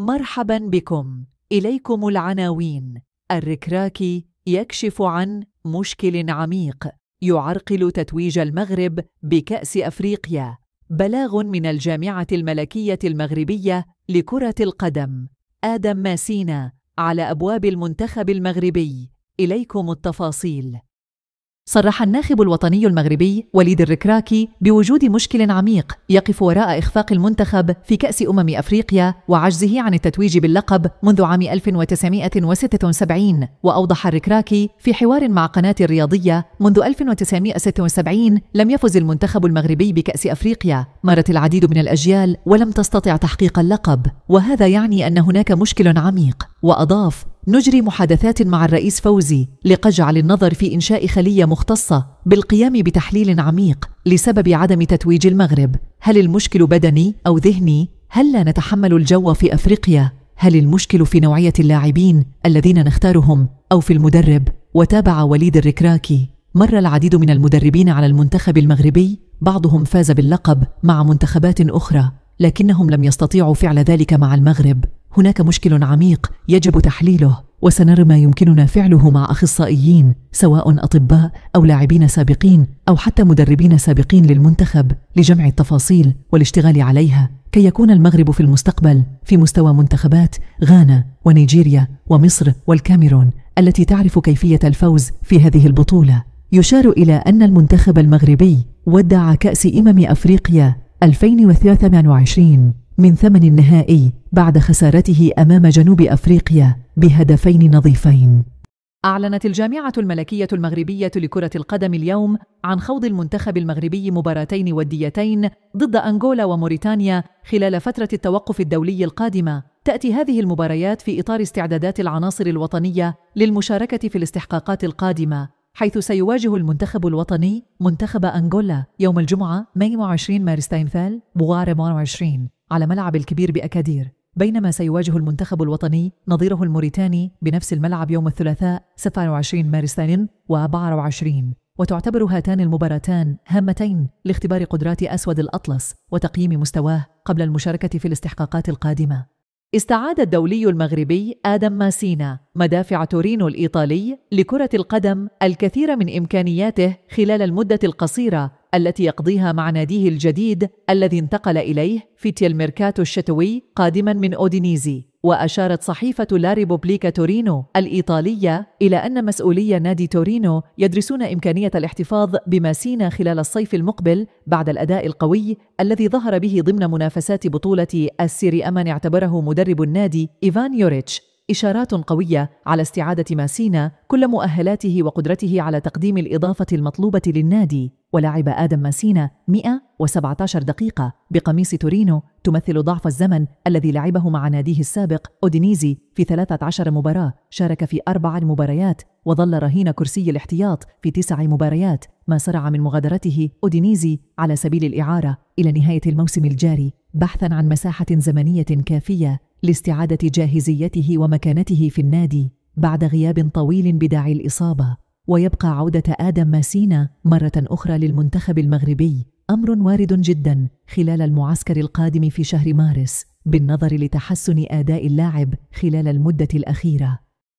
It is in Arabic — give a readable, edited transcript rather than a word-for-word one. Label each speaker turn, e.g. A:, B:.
A: مرحبا بكم. إليكم العناوين. الركراكي يكشف عن مشكل عميق يعرقل تتويج المغرب بكأس أفريقيا. بلاغ من الجامعة الملكية المغربية لكرة القدم. آدم ماسينا على أبواب المنتخب المغربي. إليكم التفاصيل. صرح الناخب الوطني المغربي وليد الركراكي بوجود مشكل عميق يقف وراء إخفاق المنتخب في كأس أفريقيا وعجزه عن التتويج باللقب منذ عام 1976. وأوضح الركراكي في حوار مع قناة الرياضية: منذ 1976 لم يفز المنتخب المغربي بكأس أفريقيا، مرت العديد من الأجيال ولم تستطع تحقيق اللقب، وهذا يعني أن هناك مشكل عميق. وأضاف: نجري محادثات مع الرئيس فوزي لقجعل النظر في إنشاء خلية مختصة بالقيام بتحليل عميق لسبب عدم تتويج المغرب. هل المشكل بدني أو ذهني؟ هل لا نتحمل الجو في أفريقيا؟ هل المشكل في نوعية اللاعبين الذين نختارهم أو في المدرب؟ وتابع وليد الركراكي: مر العديد من المدربين على المنتخب المغربي، بعضهم فاز باللقب مع منتخبات أخرى، لكنهم لم يستطيعوا فعل ذلك مع المغرب. هناك مشكل عميق يجب تحليله، وسنرى ما يمكننا فعله مع أخصائيين سواء أطباء أو لاعبين سابقين أو حتى مدربين سابقين للمنتخب لجمع التفاصيل والاشتغال عليها كي يكون المغرب في المستقبل في مستوى منتخبات غانا ونيجيريا ومصر والكاميرون التي تعرف كيفية الفوز في هذه البطولة. يشار إلى أن المنتخب المغربي ودع كأس أفريقيا 2023 من ثمن النهائي بعد خسارته أمام جنوب أفريقيا بهدفين نظيفين. أعلنت الجامعة الملكية المغربية لكرة القدم اليوم عن خوض المنتخب المغربي مباراتين وديتين ضد أنغولا وموريتانيا خلال فترة التوقف الدولي القادمة. تأتي هذه المباريات في إطار استعدادات العناصر الوطنية للمشاركة في الاستحقاقات القادمة، حيث سيواجه المنتخب الوطني منتخب أنغولا يوم الجمعة 22 مارس تايمثال بوغارة 24 على ملعب الكبير بأكادير، بينما سيواجه المنتخب الوطني نظيره الموريتاني بنفس الملعب يوم الثلاثاء 27 مارس 24. وتعتبر هاتان المباراتان هامتين لاختبار قدرات أسود الأطلس وتقييم مستواه قبل المشاركة في الاستحقاقات القادمة. استعاد الدولي المغربي آدم ماسينا مدافع تورينو الإيطالي لكرة القدم الكثير من إمكانياته خلال المدة القصيرة التي يقضيها مع ناديه الجديد الذي انتقل إليه في الميركاتو الشتوي قادما من أودينيزي. وأشارت صحيفة لا ريبوبليكا تورينو الإيطالية إلى أن مسؤولي نادي تورينو يدرسون إمكانية الاحتفاظ بماسينا خلال الصيف المقبل بعد الأداء القوي الذي ظهر به ضمن منافسات بطولة السيري أمان اعتبره مدرب النادي إيفان يوريتش إشارات قوية على استعادة ماسينا كل مؤهلاته وقدرته على تقديم الإضافة المطلوبة للنادي. ولعب آدم ماسينا 117 دقيقة بقميص تورينو، تمثل ضعف الزمن الذي لعبه مع ناديه السابق أودينيزي في 13 مباراة. شارك في 4 مباريات وظل رهين كرسي الاحتياط في 9 مباريات، ما سرع من مغادرته أودينيزي على سبيل الإعارة إلى نهاية الموسم الجاري بحثاً عن مساحة زمنية كافية لاستعادة جاهزيته ومكانته في النادي بعد غياب طويل بداعي الإصابة. ويبقى عودة آدم ماسينا مرة أخرى للمنتخب المغربي أمر وارد جدا خلال المعسكر القادم في شهر مارس، بالنظر لتحسن أداء اللاعب خلال المدة الأخيرة.